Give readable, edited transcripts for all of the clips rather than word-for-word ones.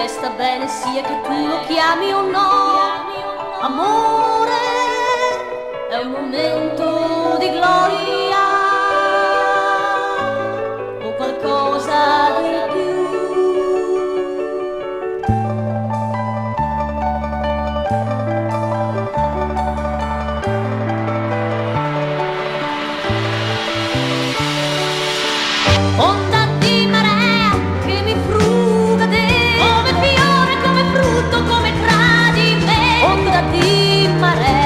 sta bene sia che tu lo chiami o no. Amore è un momento di gloria o qualcosa di più. Onda di marea che mi fruga dentro, come fiore, come frutto, come tradimento. Onda di marea,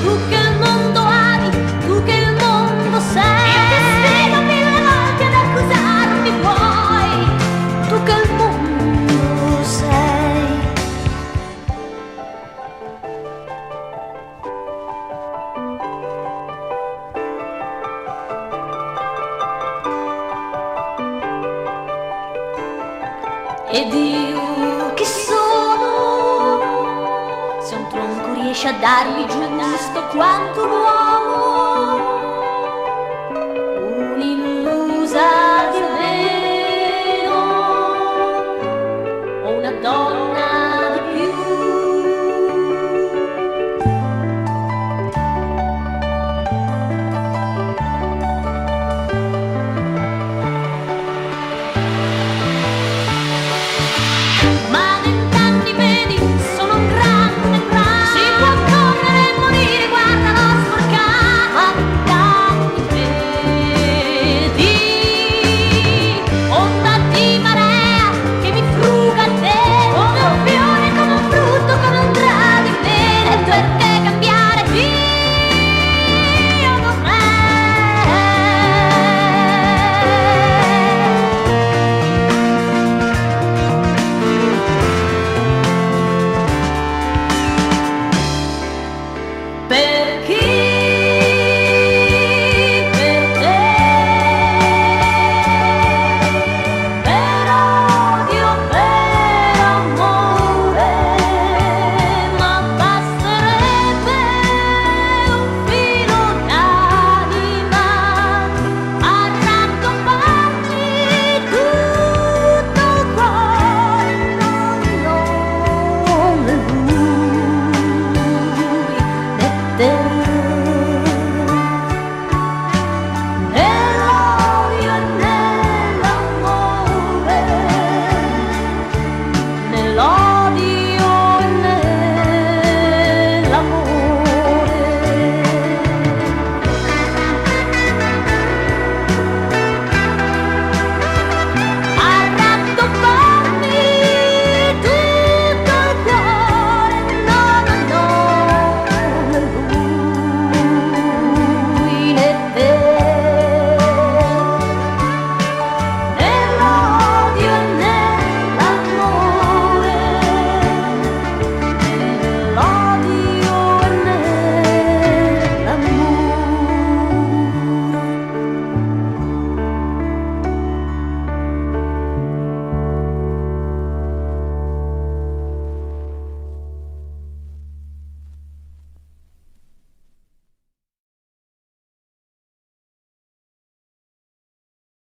tu che il mondo ami, tu che il mondo sei. Io ti sfido mille volte ad accusarmi poi, tu che il mondo sei. Ed io chi sono? Se un tronco riesce a darmi giusto quanto vuoi.